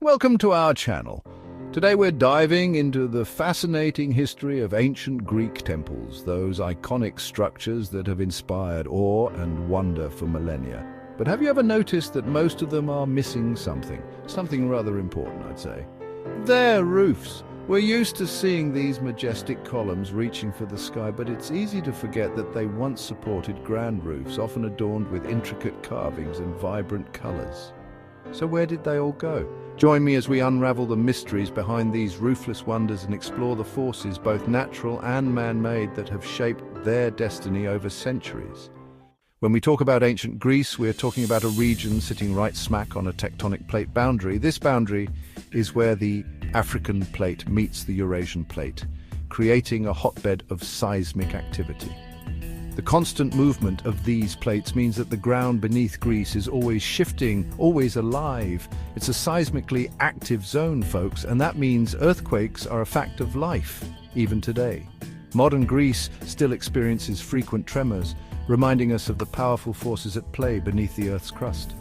Welcome to our channel. Today we're diving into the fascinating history of ancient Greek temples, those iconic structures that have inspired awe and wonder for millennia. But have you ever noticed that most of them are missing something rather important, I'd say? Their roofs. We're used to seeing these majestic columns reaching for the sky, but it's easy to forget that they once supported grand roofs, often adorned with intricate carvings and vibrant colors. So where did they all go? Join me as we unravel the mysteries behind these roofless wonders and explore the forces, both natural and man-made, that have shaped their destiny over centuries. When we talk about ancient Greece, we're talking about a region sitting right smack on a tectonic plate boundary. This boundary is where the African plate meets the Eurasian plate, creating a hotbed of seismic activity. The constant movement of these plates means that the ground beneath Greece is always shifting, always alive. It's a seismically active zone, folks, and that means earthquakes are a fact of life, even today. Modern Greece still experiences frequent tremors, reminding us of the powerful forces at play beneath the Earth's crust.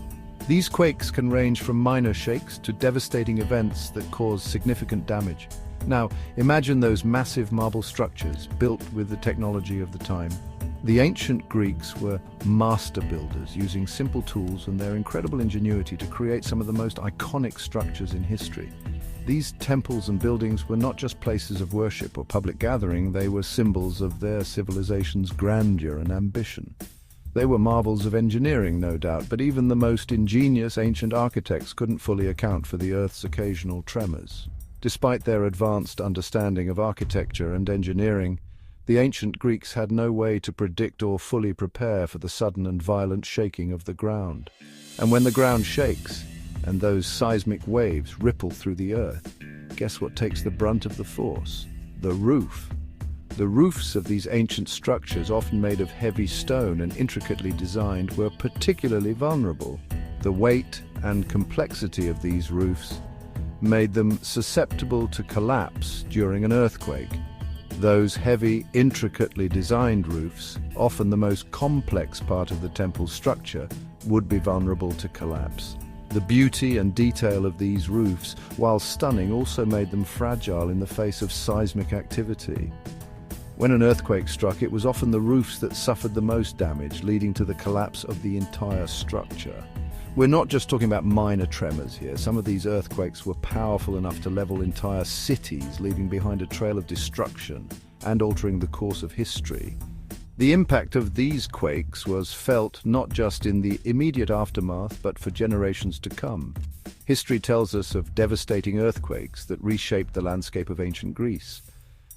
These quakes can range from minor shakes to devastating events that cause significant damage. Now, imagine those massive marble structures built with the technology of the time. The ancient Greeks were master builders, using simple tools and their incredible ingenuity to create some of the most iconic structures in history. These temples and buildings were not just places of worship or public gathering, they were symbols of their civilization's grandeur and ambition. They were marvels of engineering, no doubt, but even the most ingenious ancient architects couldn't fully account for the Earth's occasional tremors. Despite their advanced understanding of architecture and engineering, the ancient Greeks had no way to predict or fully prepare for the sudden and violent shaking of the ground. And when the ground shakes, and those seismic waves ripple through the earth, guess what takes the brunt of the force? The roof. The roofs of these ancient structures, often made of heavy stone and intricately designed, were particularly vulnerable. The weight and complexity of these roofs made them susceptible to collapse during an earthquake. Those heavy, intricately designed roofs, often the most complex part of the temple's structure, would be vulnerable to collapse. The beauty and detail of these roofs, while stunning, also made them fragile in the face of seismic activity. When an earthquake struck, it was often the roofs that suffered the most damage, leading to the collapse of the entire structure. We're not just talking about minor tremors here. Some of these earthquakes were powerful enough to level entire cities, leaving behind a trail of destruction and altering the course of history. The impact of these quakes was felt not just in the immediate aftermath, but for generations to come. History tells us of devastating earthquakes that reshaped the landscape of ancient Greece.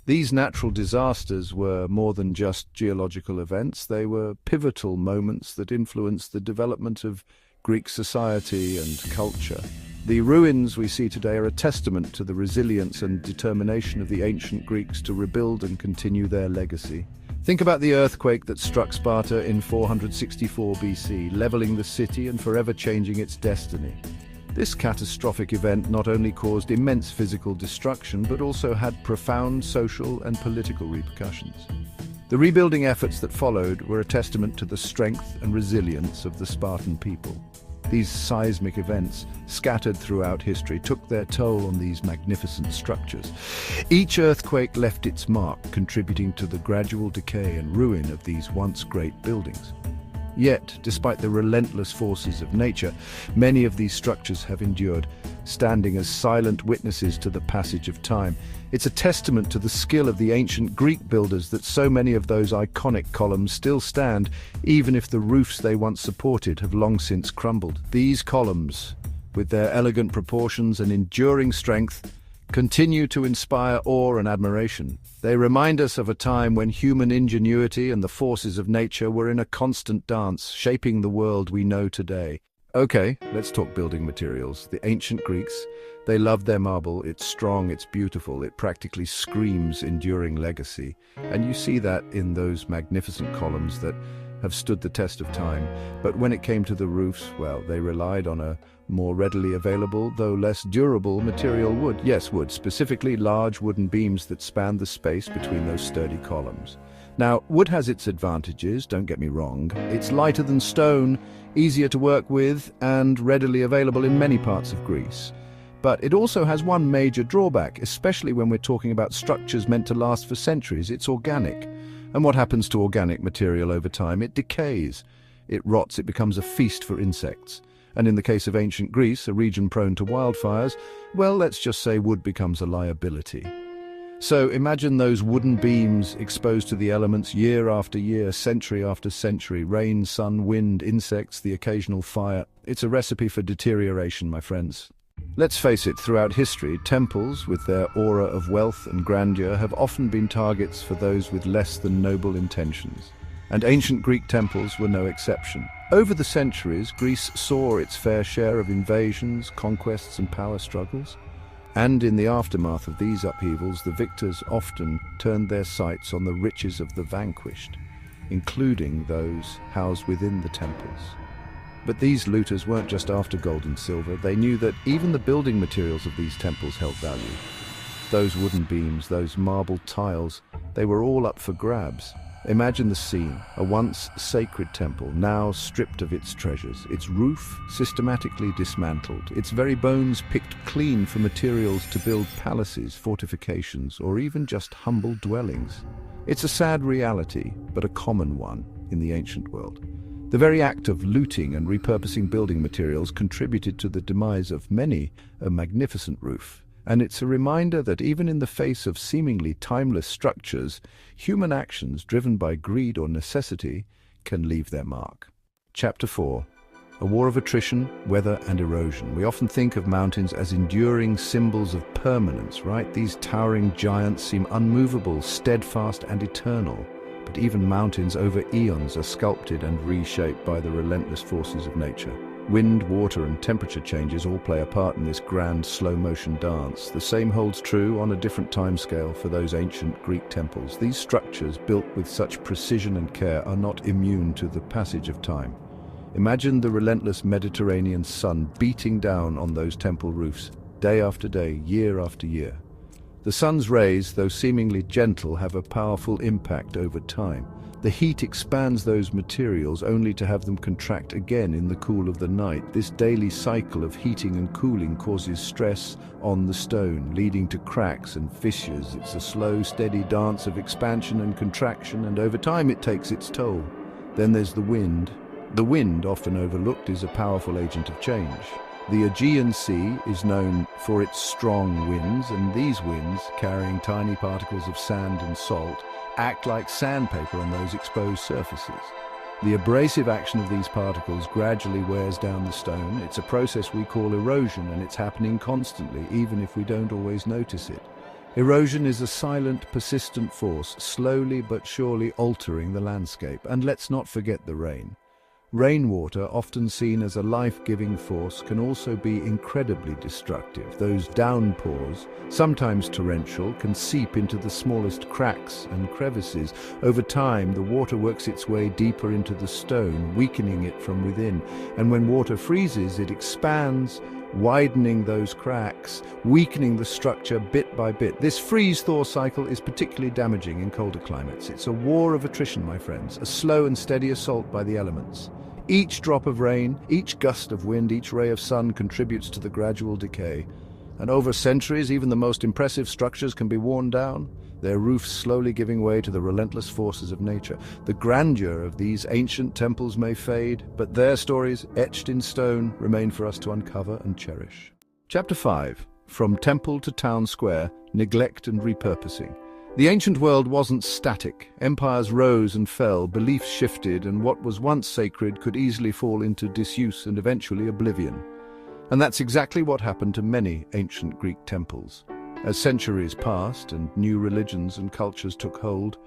These natural disasters were more than just geological events. They were pivotal moments that influenced the development of Greek society and culture. The ruins we see today are a testament to the resilience and determination of the ancient Greeks to rebuild and continue their legacy. Think about the earthquake that struck Sparta in 464 BC, leveling the city and forever changing its destiny. This catastrophic event not only caused immense physical destruction, but also had profound social and political repercussions. The rebuilding efforts that followed were a testament to the strength and resilience of the Spartan people. These seismic events, scattered throughout history, took their toll on these magnificent structures. Each earthquake left its mark, contributing to the gradual decay and ruin of these once great buildings. Yet, despite the relentless forces of nature, many of these structures have endured, standing as silent witnesses to the passage of time. It's a testament to the skill of the ancient Greek builders that so many of those iconic columns still stand, even if the roofs they once supported have long since crumbled. These columns, with their elegant proportions and enduring strength, continue to inspire awe and admiration. They remind us of a time when human ingenuity and the forces of nature were in a constant dance, shaping the world we know today. Okay, let's talk building materials. The ancient Greeks, they loved their marble. It's strong, it's beautiful, it practically screams enduring legacy. And you see that in those magnificent columns that have stood the test of time. But when it came to the roofs, well, they relied on a more readily available, though less durable, material wood. Yes, wood, specifically large wooden beams that spanned the space between those sturdy columns. Now, wood has its advantages, don't get me wrong. It's lighter than stone, easier to work with, and readily available in many parts of Greece. But it also has one major drawback, especially when we're talking about structures meant to last for centuries. It's organic. And what happens to organic material over time? It decays. It rots, it becomes a feast for insects. And in the case of ancient Greece, a region prone to wildfires, well, let's just say wood becomes a liability. So imagine those wooden beams exposed to the elements year after year, century after century, rain, sun, wind, insects, the occasional fire. It's a recipe for deterioration, my friends. Let's face it, throughout history, temples, with their aura of wealth and grandeur, have often been targets for those with less than noble intentions. And ancient Greek temples were no exception. Over the centuries, Greece saw its fair share of invasions, conquests, and power struggles. And in the aftermath of these upheavals, the victors often turned their sights on the riches of the vanquished, including those housed within the temples. But these looters weren't just after gold and silver. They knew that even the building materials of these temples held value. Those wooden beams, those marble tiles, they were all up for grabs. Imagine the scene, a once sacred temple, now stripped of its treasures, its roof systematically dismantled, its very bones picked clean for materials to build palaces, fortifications, or even just humble dwellings. It's a sad reality, but a common one in the ancient world. The very act of looting and repurposing building materials contributed to the demise of many a magnificent roof. And it's a reminder that even in the face of seemingly timeless structures, human actions driven by greed or necessity can leave their mark. Chapter 4. A war of attrition, weather and erosion. We often think of mountains as enduring symbols of permanence, right? These towering giants seem unmovable, steadfast and eternal. But even mountains over eons are sculpted and reshaped by the relentless forces of nature. Wind, water and temperature changes all play a part in this grand slow-motion dance. The same holds true on a different timescale for those ancient Greek temples. These structures, built with such precision and care, are not immune to the passage of time. Imagine the relentless Mediterranean sun beating down on those temple roofs, day after day, year after year. The sun's rays, though seemingly gentle, have a powerful impact over time. The heat expands those materials only to have them contract again in the cool of the night. This daily cycle of heating and cooling causes stress on the stone, leading to cracks and fissures. It's a slow, steady dance of expansion and contraction, and over time it takes its toll. Then there's the wind. The wind, often overlooked, is a powerful agent of change. The Aegean Sea is known for its strong winds, and these winds, carrying tiny particles of sand and salt, act like sandpaper on those exposed surfaces. The abrasive action of these particles gradually wears down the stone. It's a process we call erosion, and it's happening constantly, even if we don't always notice it. Erosion is a silent, persistent force, slowly but surely altering the landscape. And let's not forget the rain. Rainwater, often seen as a life-giving force, can also be incredibly destructive. Those downpours, sometimes torrential, can seep into the smallest cracks and crevices. Over time, the water works its way deeper into the stone, weakening it from within. And when water freezes, it expands, widening those cracks, weakening the structure bit by bit. This freeze-thaw cycle is particularly damaging in colder climates. It's a war of attrition, my friends, a slow and steady assault by the elements. Each drop of rain, each gust of wind, each ray of sun contributes to the gradual decay. And over centuries, even the most impressive structures can be worn down, their roofs slowly giving way to the relentless forces of nature. The grandeur of these ancient temples may fade, but their stories, etched in stone, remain for us to uncover and cherish. Chapter 5. From Temple to Town Square, Neglect and Repurposing. The ancient world wasn't static. Empires rose and fell, beliefs shifted, and what was once sacred could easily fall into disuse and eventually oblivion. And that's exactly what happened to many ancient Greek temples. As centuries passed and new religions and cultures took hold,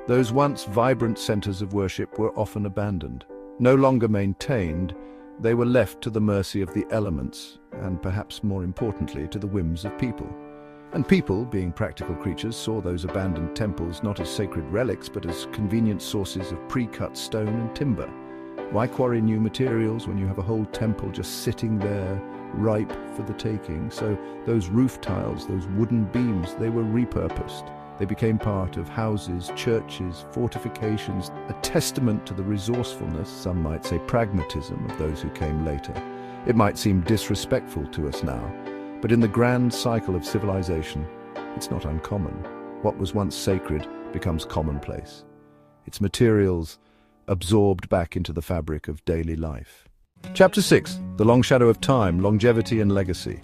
those once vibrant centers of worship were often abandoned. No longer maintained, they were left to the mercy of the elements, and perhaps more importantly, to the whims of people. And people, being practical creatures, saw those abandoned temples not as sacred relics, but as convenient sources of pre-cut stone and timber. Why quarry new materials when you have a whole temple just sitting there, ripe for the taking? So those roof tiles, those wooden beams, they were repurposed. They became part of houses, churches, fortifications, a testament to the resourcefulness, some might say pragmatism, of those who came later. It might seem disrespectful to us now, But in the grand cycle of civilization, it's not uncommon. What was once sacred becomes commonplace. Its materials absorbed back into the fabric of daily life. Chapter 6. The Long Shadow of Time, Longevity and Legacy.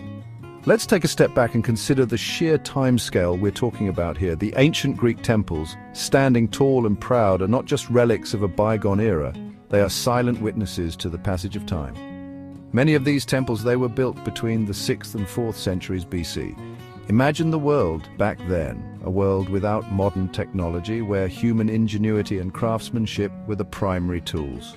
Let's take a step back and consider the sheer timescale we're talking about here. The ancient Greek temples, standing tall and proud, are not just relics of a bygone era. They are silent witnesses to the passage of time. Many of these temples, they were built between the 6th and 4th centuries BC. Imagine the world back then, a world without modern technology, where human ingenuity and craftsmanship were the primary tools.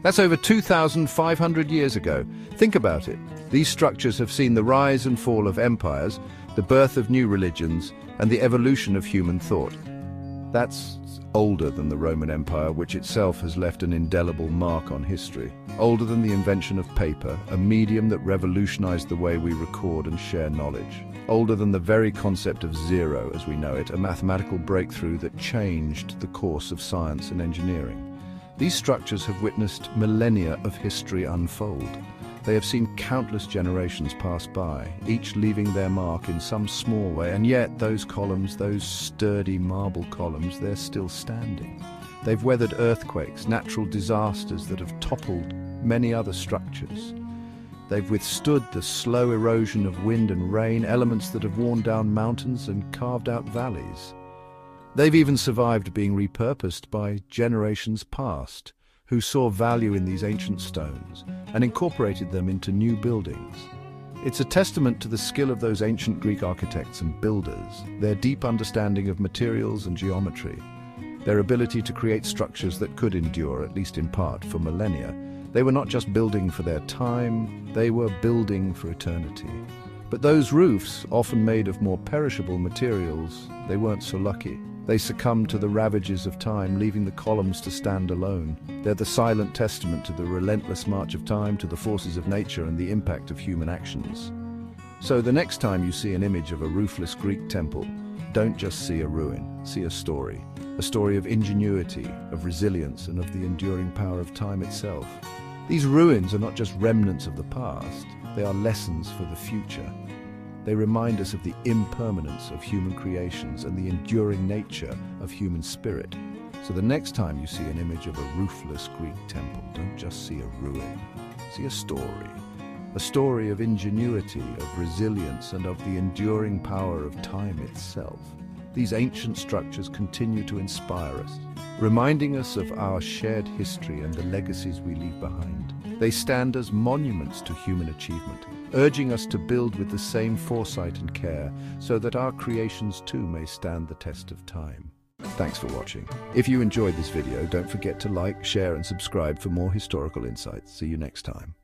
That's over 2,500 years ago. Think about it. These structures have seen the rise and fall of empires, the birth of new religions, and the evolution of human thought. That's older than the Roman Empire, which itself has left an indelible mark on history. Older than the invention of paper, a medium that revolutionized the way we record and share knowledge. Older than the very concept of zero as we know it, a mathematical breakthrough that changed the course of science and engineering. These structures have witnessed millennia of history unfold. They have seen countless generations pass by, each leaving their mark in some small way, and yet those columns, those sturdy marble columns, they're still standing. They've weathered earthquakes, natural disasters that have toppled many other structures. They've withstood the slow erosion of wind and rain, elements that have worn down mountains and carved out valleys. They've even survived being repurposed by generations past, who saw value in these ancient stones and incorporated them into new buildings. It's a testament to the skill of those ancient Greek architects and builders, their deep understanding of materials and geometry, their ability to create structures that could endure, at least in part, for millennia. They were not just building for their time, they were building for eternity. But those roofs, often made of more perishable materials, they weren't so lucky. They succumbed to the ravages of time, leaving the columns to stand alone. They're the silent testament to the relentless march of time, to the forces of nature and the impact of human actions. So the next time you see an image of a roofless Greek temple, don't just see a ruin, see a story of ingenuity, of resilience, and of the enduring power of time itself. These ruins are not just remnants of the past, they are lessons for the future. They remind us of the impermanence of human creations and the enduring nature of human spirit. So the next time you see an image of a roofless Greek temple, don't just see a ruin, see a story of ingenuity, of resilience, and of the enduring power of time itself. These ancient structures continue to inspire us, reminding us of our shared history and the legacies we leave behind. They stand as monuments to human achievement, urging us to build with the same foresight and care so that our creations too may stand the test of time. Thanks for watching. If you enjoyed this video, don't forget to like, share and subscribe for more historical insights. See you next time.